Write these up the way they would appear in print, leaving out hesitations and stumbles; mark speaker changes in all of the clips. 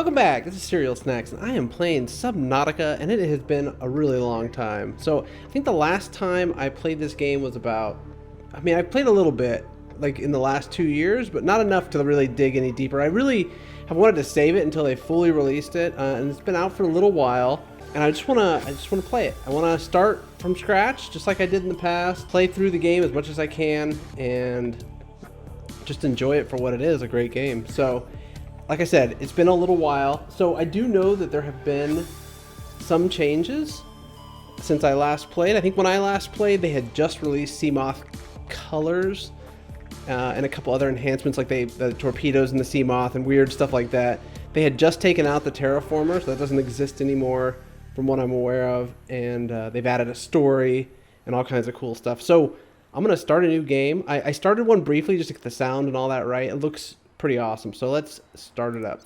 Speaker 1: Welcome back, this is CerealSnax, and I am playing Subnautica, and it has been a really long time. So, I think the last time I played this game was about... I mean, I've played a little bit, like in the last 2 years, but not enough to really dig any deeper. I really have wanted to save it until they fully released it, and it's been out for a little while, and I just wanna play it. I wanna start from scratch, just like I did in the past, play through the game as much as I can, and just enjoy it for what it is, a great game. So, like I said, it's been a little while, so I do know that there have been some changes since I last played. I think when I last played, they had just released sea moth colors and a couple other enhancements, like the torpedoes and the sea moth and weird stuff like that. They had just taken out the terraformer, so that doesn't exist anymore from what I'm aware of, and they've added a story and all kinds of cool stuff. So I'm going to start a new game. I started one briefly just to get the sound and all that right. It looks pretty awesome, so let's start it up.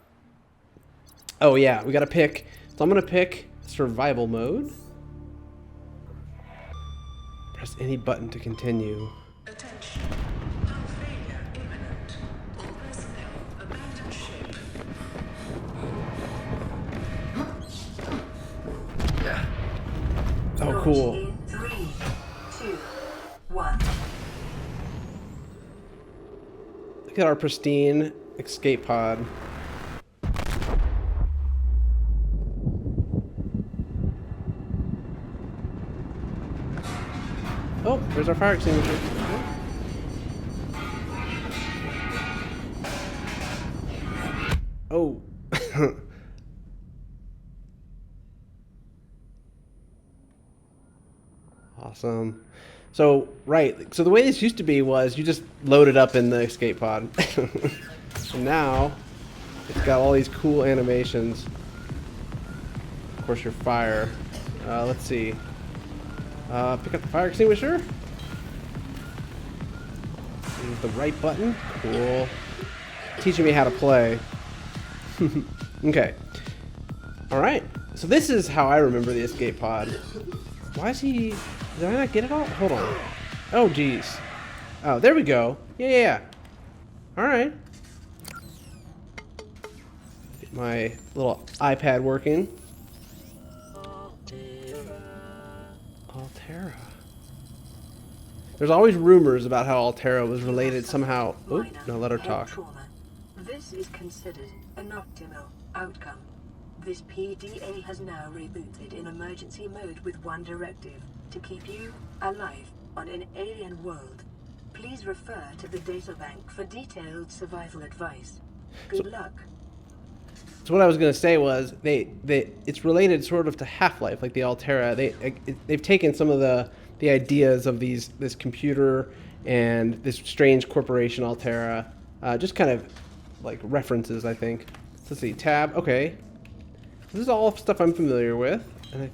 Speaker 1: Oh yeah, we gotta pick. So I'm gonna pick survival mode. Press any button to continue.
Speaker 2: Attention. Hull failure imminent. All personnel abandon ship.
Speaker 1: Oh cool.
Speaker 2: In 3, 2, 1.
Speaker 1: Look at our pristine escape pod. Oh, there's our fire extinguisher. Oh. Awesome. So, right, so the way this used to be was you just load it up in the escape pod. And now, it's got all these cool animations. Of course, your fire. Let's see. Pick up the fire extinguisher. Use the right button. Cool. Teaching me how to play. Okay. Alright. So this is how I remember the escape pod. Why is he... Did I not get it all? Hold on. Oh, geez. Oh, there we go. Yeah. Alright. Get my little iPad working. Altera. There's always rumors about how Altera was related somehow. Oh, no, let her talk.
Speaker 2: This is considered an optimal outcome. This PDA has now rebooted in emergency mode with one directive: to keep you alive on an alien world. Please refer to the databank for detailed survival advice. Good luck.
Speaker 1: So what I was going to say was it's related sort of to Half-Life, like the Altera. They've taken some of the ideas of this computer and this strange corporation Altera, just kind of like references, I think. Let's see, tab. Okay, this is all stuff I'm familiar with, and I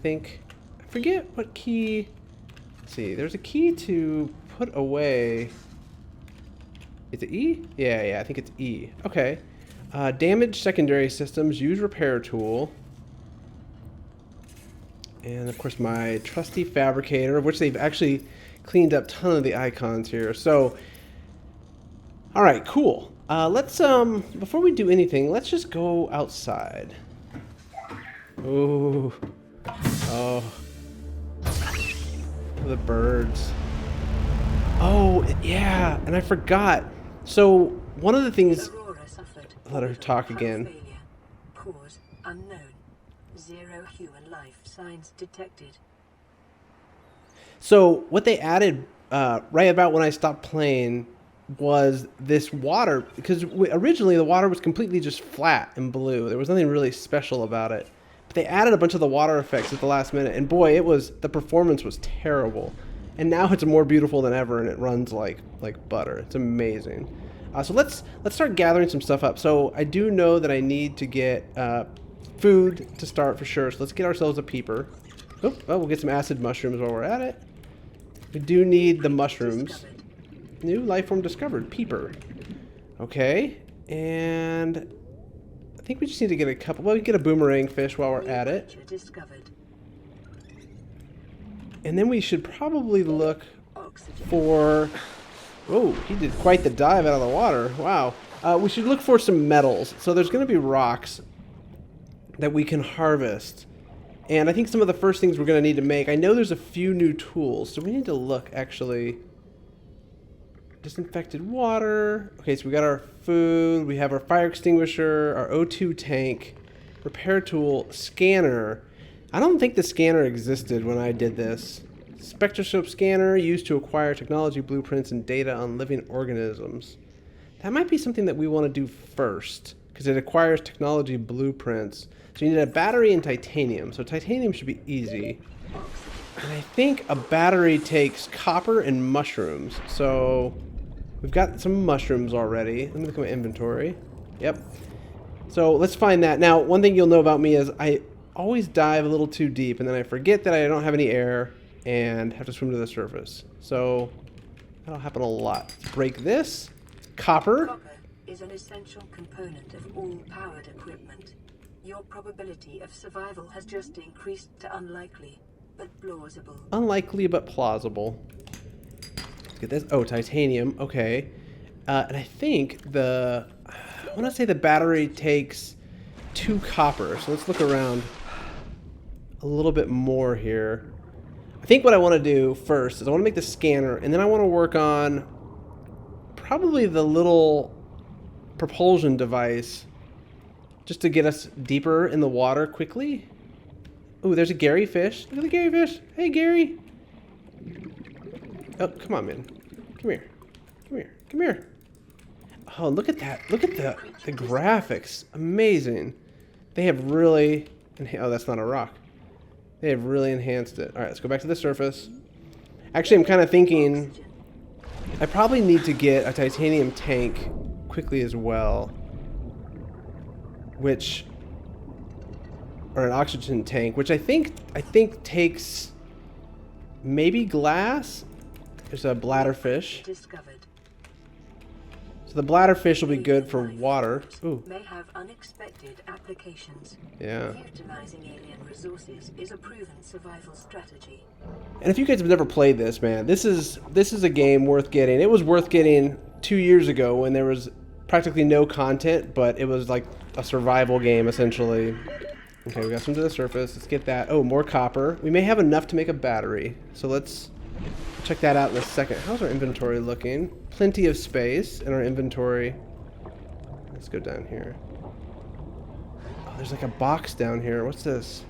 Speaker 1: forget what key. Let's see, there's a key to put away. Is it E? Yeah, I think it's E. Okay. Damage secondary systems, use repair tool. And of course my trusty fabricator, of which they've actually cleaned up a ton of the icons here. So, alright, cool. Let's, before we do anything, let's just go outside. Ooh. Oh. The birds. Oh, yeah, and I forgot. So, one of the things... Let her talk again.
Speaker 2: Cause unknown. 0 human life signs detected.
Speaker 1: So what they added right about when I stopped playing was this water, because originally the water was completely just flat and blue. There was nothing really special about it. But they added a bunch of the water effects at the last minute, and boy, the performance was terrible. And now it's more beautiful than ever, and it runs like butter. It's amazing. So let's start gathering some stuff up. So I do know that I need to get food to start for sure. So let's get ourselves a peeper. Oh, well, we'll get some acid mushrooms while we're at it. We do need the mushrooms. New life form discovered. Peeper. Okay. And I think we just need to get a couple. Well, we can get a boomerang fish while we're at it. And then we should probably look for... Oh, he did quite the dive out of the water. Wow. We should look for some metals. So there's going to be rocks that we can harvest. And I think some of the first things we're going to need to make, I know there's a few new tools, so we need to look actually. Disinfected water. Okay, so we got our food, we have our fire extinguisher, our O2 tank, repair tool, scanner. I don't think the scanner existed when I did this. Spectroscope scanner used to acquire technology blueprints and data on living organisms. That might be something that we want to do first, because it acquires technology blueprints. So you need a battery and titanium. So titanium should be easy. And I think a battery takes copper and mushrooms. So we've got some mushrooms already. Let me look at my inventory. Yep. So let's find that. Now, one thing you'll know about me is I always dive a little too deep, and then I forget that I don't have any air and have to swim to the surface. So that'll happen a lot. Let's break this. Copper.
Speaker 2: Copper is an essential component of all powered equipment. Your probability of survival has just increased to unlikely, but plausible.
Speaker 1: Unlikely, but plausible. Look at this. Oh, titanium. Okay. And I think I want to say the battery takes 2 copper. So let's look around a little bit more here. I think what I want to do first is I want to make the scanner, and then I want to work on probably the little propulsion device just to get us deeper in the water quickly. Oh, there's a Gary fish. Look at the Gary fish. Hey, Gary. Oh, come on, man. Come here. Come here. Come here. Oh, look at that. Look at the graphics. Amazing. They have really... Oh, that's not a rock. They have really enhanced it. All right, let's go back to the surface. Actually, I'm kind of thinking I probably need to get a titanium tank quickly as well. Or an oxygen tank, which I think takes maybe glass. There's a bladderfish.
Speaker 2: Discovered.
Speaker 1: So the bladderfish will be good for water. Ooh.
Speaker 2: May have unexpected applications.
Speaker 1: Yeah.
Speaker 2: Utilizing alien resources is a proven survival strategy.
Speaker 1: And if you guys have never played this, man, this is a game worth getting. It was worth getting 2 years ago when there was practically no content, but it was like a survival game essentially. Okay, we got some to the surface. Let's get that. Oh, more copper. We may have enough to make a battery. So let's check that out in a second. How's our inventory looking? Plenty of space in our inventory. Let's go down here. Oh, there's like a box down here. What's this?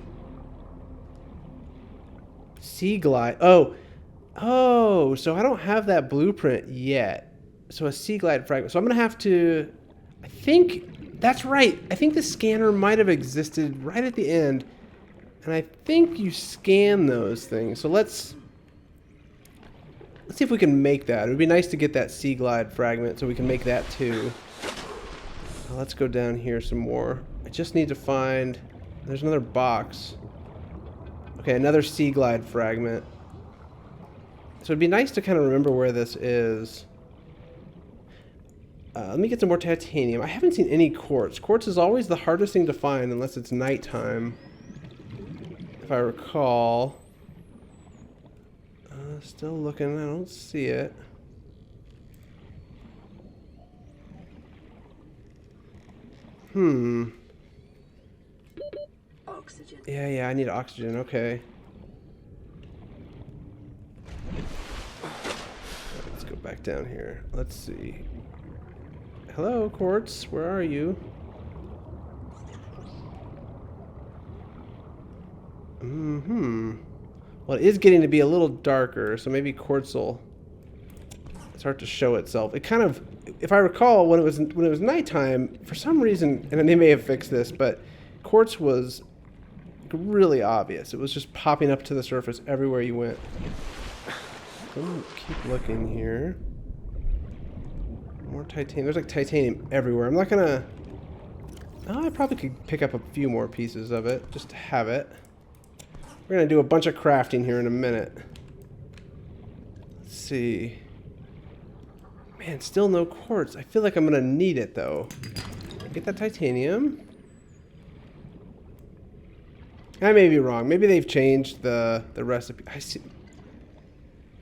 Speaker 1: Sea glide. Oh, so I don't have that blueprint yet. So a sea glide fragment. So I'm going to have to, I think, that's right. I think the scanner might have existed right at the end. And I think you scan those things. So let's see if we can make that. It would be nice to get that sea glide fragment so we can make that too. Let's go down here some more. I just need to find, there's another box. Okay, another sea glide fragment. So it'd be nice to kind of remember where this is. Let me get some more titanium. I haven't seen any quartz. Quartz is always the hardest thing to find unless it's nighttime, if I recall. Still looking. I don't see it.
Speaker 2: Oxygen.
Speaker 1: Yeah, I need oxygen. Okay. Let's go back down here. Let's see. Hello, quartz. Where are you? Well, it is getting to be a little darker, so maybe quartz will start to show itself. It kind of, if I recall, when it was nighttime, for some reason, and they may have fixed this, but quartz was really obvious. It was just popping up to the surface everywhere you went. So I'm gonna keep looking here. More titanium. There's like titanium everywhere. I'm not gonna... Oh, I probably could pick up a few more pieces of it just to have it. We're gonna do a bunch of crafting here in a minute. Let's see. Man, still no quartz. I feel like I'm gonna need it though. Get that titanium. I may be wrong. Maybe they've changed the recipe. I see.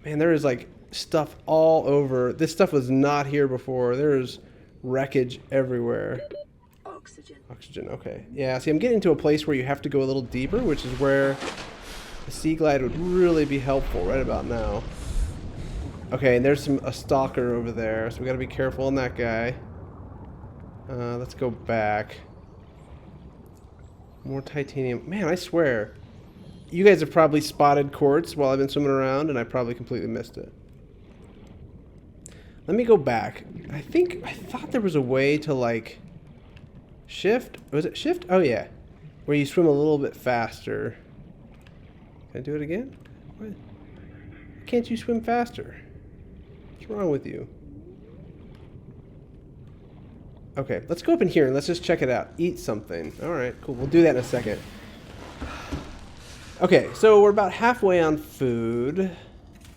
Speaker 1: Man, there is like stuff all over. This stuff was not here before. There's wreckage everywhere.
Speaker 2: oxygen.
Speaker 1: Oxygen, okay. Yeah, see, I'm getting to a place where you have to go a little deeper, which is where the sea glide would really be helpful right about now. Okay, and there's a stalker over there, so we gotta be careful on that guy. Let's go back. More titanium. Man, I swear. You guys have probably spotted quartz while I've been swimming around, and I probably completely missed it. Let me go back. I thought there was a way to, like, shift. Was it shift? Oh, yeah. Where you swim a little bit faster. Can I do it again? Why can't you swim faster? What's wrong with you? Okay, let's go up in here and let's just check it out. Eat something. Alright, cool. We'll do that in a second. Okay, so we're about halfway on food.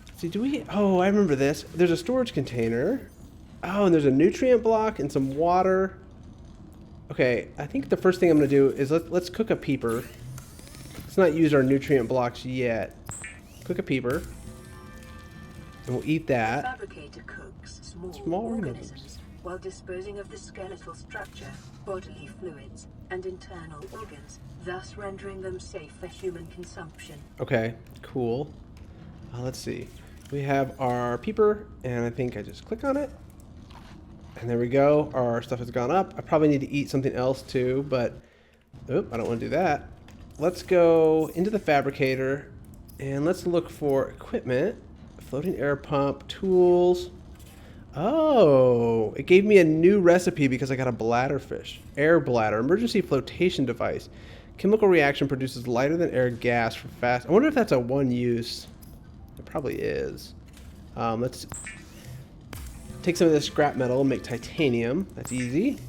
Speaker 1: Let's see, do we... Oh, I remember this. There's a storage container. Oh, and there's a nutrient block and some water. Okay, I think the first thing I'm going to do is let's cook a peeper. Let's not use our nutrient blocks yet. Cook a peeper. And we'll eat that.
Speaker 2: The fabricator cooks small organisms while disposing of the skeletal structure, bodily fluids, and internal organs, thus rendering them safe for human consumption.
Speaker 1: Okay, cool. Let's see. We have our peeper, and I think I just click on it. And there we go. Our stuff has gone up. I probably need to eat something else too, but oop, I don't want to do that. Let's go into the fabricator, and let's look for equipment. Floating air pump, tools. Oh, it gave me a new recipe because I got a bladderfish. Air bladder, emergency flotation device. Chemical reaction produces lighter than air gas for fast. I wonder if that's a one use. It probably is. Let's take some of this scrap metal and make titanium. That's easy.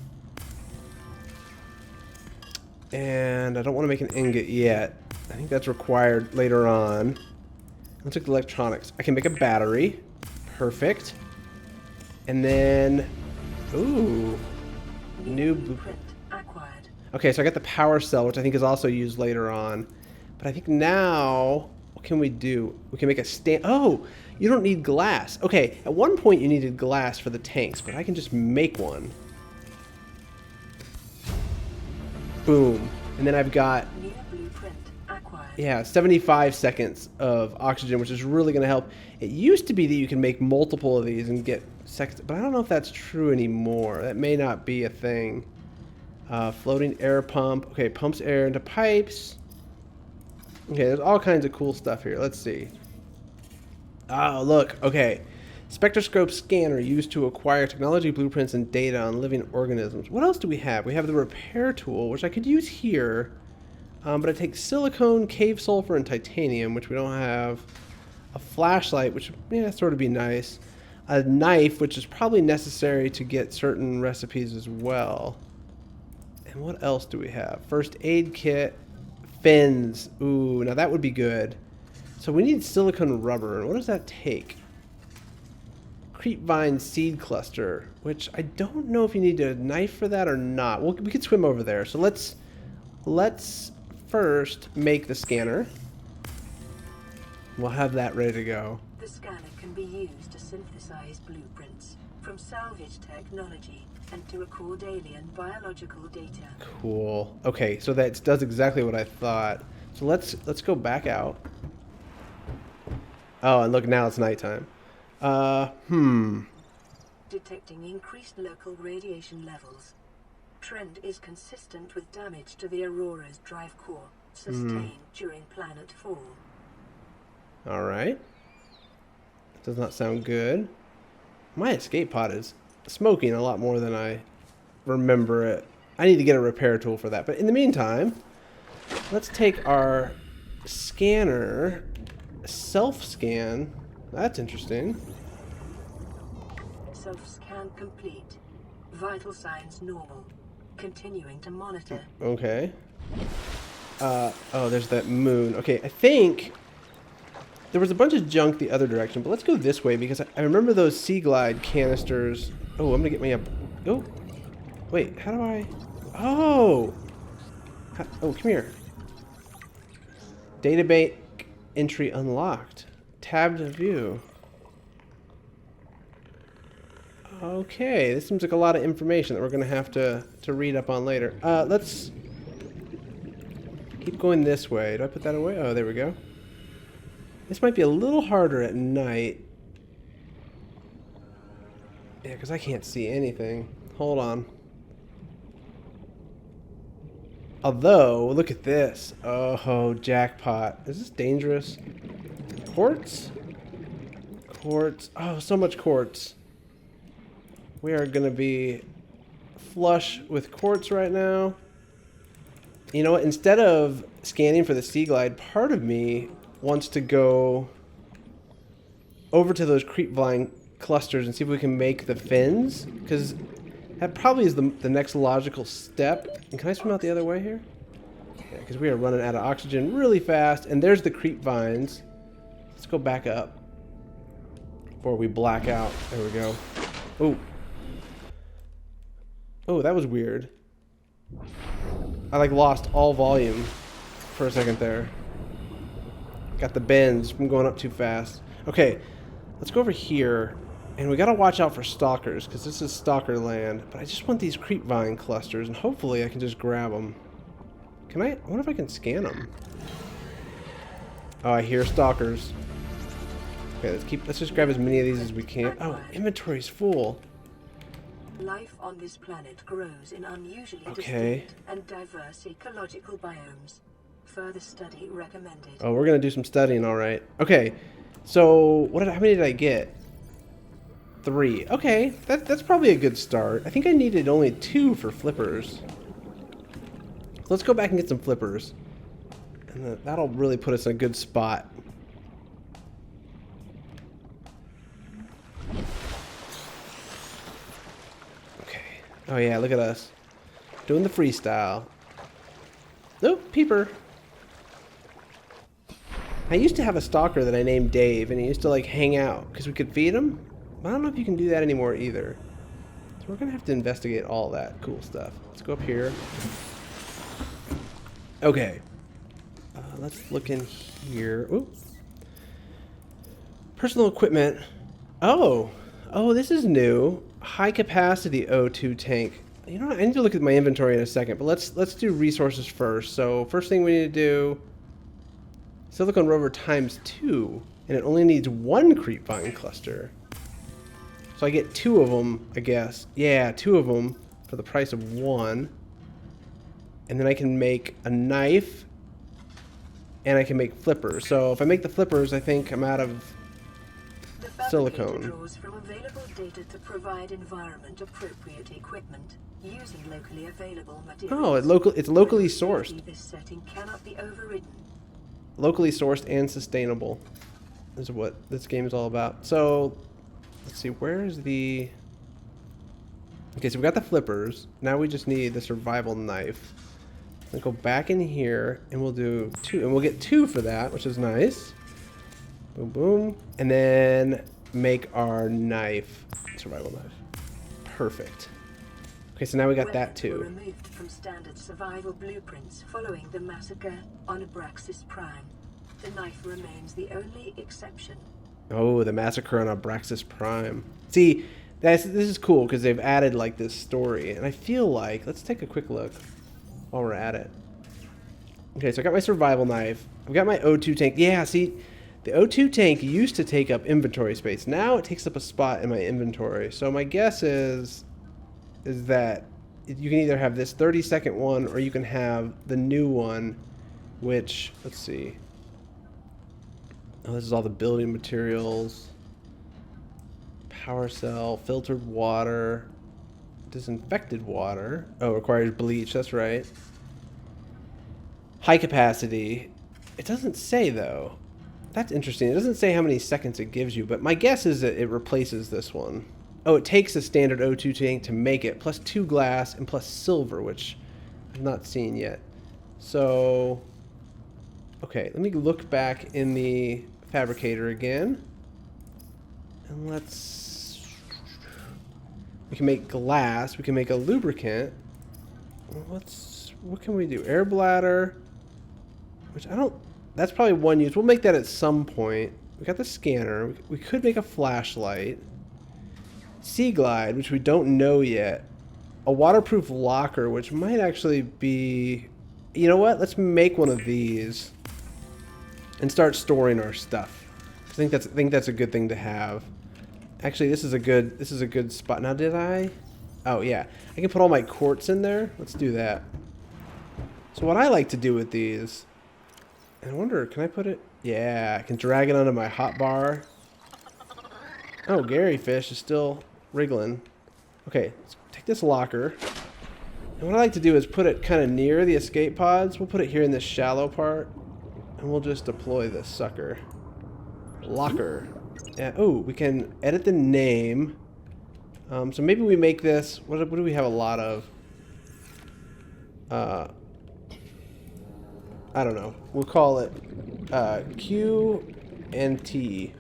Speaker 1: And I don't want to make an ingot yet. I think that's required later on. Let's look at electronics. I can make a battery. Perfect. And then, ooh, new blueprint
Speaker 2: acquired.
Speaker 1: Okay, so I got the power cell, which I think is also used later on. But I think now, what can we do? We can make a stand. Oh, you don't need glass. Okay, at one point you needed glass for the tanks, but I can just make one. Boom. And then I've got,
Speaker 2: New blueprint acquired.
Speaker 1: yeah, 75 seconds of oxygen, which is really going to help. It used to be that you can make multiple of these and get seconds, but I don't know if that's true anymore. That may not be a thing. Floating air pump. Okay, pumps air into pipes. Okay, there's all kinds of cool stuff here. Let's see. Oh, look. Okay. Spectroscope scanner used to acquire technology blueprints and data on living organisms. What else do we have? We have the repair tool, which I could use here. But it takes silicone, cave sulfur, and titanium, which we don't have. A flashlight, which, yeah, sort of be nice. A knife, which is probably necessary to get certain recipes as well. And what else do we have? First aid kit. Fins. Ooh, now that would be good. So we need silicone rubber. What does that take? Creepvine seed cluster, which I don't know if you need a knife for that or not. We could swim over there. So let's first make the scanner. We'll have that ready to go.
Speaker 2: The scanner can be used to synthesize blueprints from salvage technology and to record alien biological data.
Speaker 1: Cool. Okay, so that does exactly what I thought. So let's go back out. Oh, and look, now it's nighttime.
Speaker 2: Detecting increased local radiation levels. Trend is consistent with damage to the Aurora's drive core sustained during planet fall.
Speaker 1: All right. Does not sound good. My escape pod is smoking a lot more than I remember it. I need to get a repair tool for that. But in the meantime, let's take our scanner, self-scan. That's interesting.
Speaker 2: Self-scan complete. Vital signs normal. Continuing to monitor.
Speaker 1: Okay. Oh, there's that moon. Okay, I think there was a bunch of junk the other direction, but let's go this way because I remember those Sea Glide canisters. Oh, I'm gonna get me up. Oh, wait, how do I? Oh, oh, come here. Database entry unlocked. Tab to view. Okay, this seems like a lot of information that we're going to have to read up on later. Let's keep going this way. Do I put that away? Oh, there we go. This might be a little harder at night. Yeah, because I can't see anything. Hold on. Although, look at this. Oh, jackpot. Is this dangerous? Quartz? Quartz. Oh, so much quartz. We are going to be flush with quartz right now. You know what? Instead of scanning for the sea glide, part of me wants to go over to those creep vine clusters and see if we can make the fins. Because that probably is the next logical step. And can I swim out the other way here? Yeah, because we are running out of oxygen really fast. And there's the creep vines. Let's go back up before we black out. There we go. Oh. Oh, that was weird. I like lost all volume for a second there. Got the bends from going up too fast. Okay, let's go over here. And we gotta watch out for stalkers, because this is stalker land. But I just want these creep vine clusters, and hopefully I can just grab them. Can I? I wonder if I can scan them. Oh, I hear stalkers. Okay, let's just grab as many of these as we can. Oh, inventory's full.
Speaker 2: Life on this planet grows in unusually distinct and diverse ecological biomes. Further study recommended.
Speaker 1: Oh, we're gonna do some studying, all right. Okay, so how many did I get? 3. Okay, that's probably a good start. I think I needed only 2 for flippers. Let's go back and get some flippers, and that'll really put us in a good spot. Oh yeah, look at us. Doing the freestyle. Nope, peeper. I used to have a stalker that I named Dave, and he used to like hang out because we could feed him. But I don't know if you can do that anymore either. So we're gonna have to investigate all that cool stuff. Let's go up here. Okay. Let's look in here. Ooh. Personal equipment. Oh, this is new. High capacity O2 tank. You know what? I need to look at my inventory in a second, but let's do resources first. So first thing we need to do, silicone rover ×2, and it only needs 1 creep vine cluster. So I get 2 of them, I guess. Yeah, 2 of them for the price of 1. And then I can make a knife, and I can make flippers. So if I make the flippers, I think I'm out of silicone.
Speaker 2: Draws from available data to provide environment appropriate equipment using locally available materials.
Speaker 1: Oh, it's locally sourced.
Speaker 2: This setting cannot be overridden.
Speaker 1: Locally sourced and sustainable is what this game is all about. So let's see, where is the... Okay, so we got the flippers. Now we just need the survival knife. We'll go back in here and we'll do 2, and we'll get 2 for that, which is nice. Boom, boom. And then make our knife. Survival knife. Perfect. Okay, so now we got that too.
Speaker 2: Removed from standard survival blueprints following the massacre on Abraxas Prime. The knife remains the only exception.
Speaker 1: Oh, the massacre on Abraxas Prime. See, this is cool because they've added like this story, and I feel like, let's take a quick look while we're at it. Okay, so I got my survival knife. I've got my O2 tank. Yeah, see, the O2 tank used to take up inventory space. Now it takes up a spot in my inventory. So my guess is that you can either have this 30-second one or you can have the new one, which, let's see. Oh, this is all the building materials. Power cell, filtered water, disinfected water. Oh, requires bleach, that's right. High capacity. It doesn't say though. That's interesting. It doesn't say how many seconds it gives you, but my guess is that it replaces this one. Oh, it takes a standard O2 tank to make it, plus 2 glass and plus silver, which I've not seen yet. So, okay, let me look back in the fabricator again. And we can make glass, we can make a lubricant. What can we do? Air bladder, which that's probably one use. We'll make that at some point. We got the scanner. We could make a flashlight. Sea Glide, which we don't know yet. A waterproof locker, which might actually be... You know what? Let's make one of these and start storing our stuff. I think that's a good thing to have. Actually, this is a good spot. Now, did I? Oh yeah, I can put all my quartz in there. Let's do that. So what I like to do with these, I wonder, can I put it? Yeah, I can drag it onto my hotbar. Oh, Gary Fish is still wriggling. Okay, let's take this locker. And what I like to do is put it kind of near the escape pods. We'll put it here in this shallow part. And we'll just deploy this sucker. Locker. Yeah, oh, we can edit the name. So maybe we make this... What do we have a lot of? I don't know. We'll call it Q and T.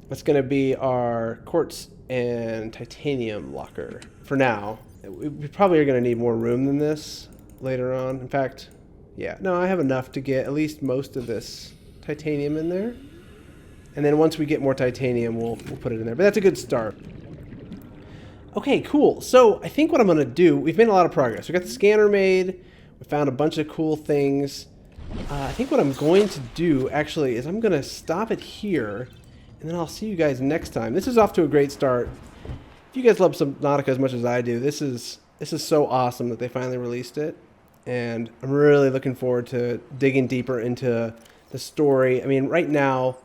Speaker 1: That's going to be our quartz and titanium locker for now. We probably are going to need more room than this later on. In fact, yeah. No, I have enough to get at least most of this titanium in there. And then once we get more titanium, we'll put it in there. But that's a good start. Okay, cool. So I think what I'm going to do, we've made a lot of progress. We got the scanner made. We found a bunch of cool things. I think what I'm going to do, actually, is I'm going to stop it here. And then I'll see you guys next time. This is off to a great start. If you guys love Subnautica as much as I do, this is so awesome that they finally released it. And I'm really looking forward to digging deeper into the story. I mean, right now,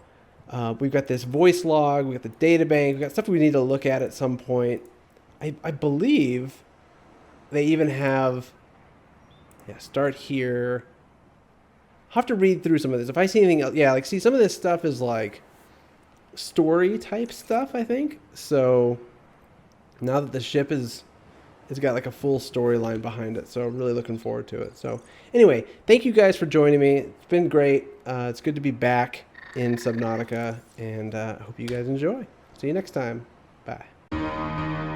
Speaker 1: we've got this voice log, we've got the data bank, we've got stuff we need to look at some point. I believe they even have, yeah, start here. I'll have to read through some of this. If I see anything else, yeah, like see some of this stuff is like story type stuff, I think. So now that the ship it's got like a full storyline behind it. So I'm really looking forward to it. So anyway, thank you guys for joining me. It's been great. It's good to be back in Subnautica, and I hope you guys enjoy. See you next time. Bye.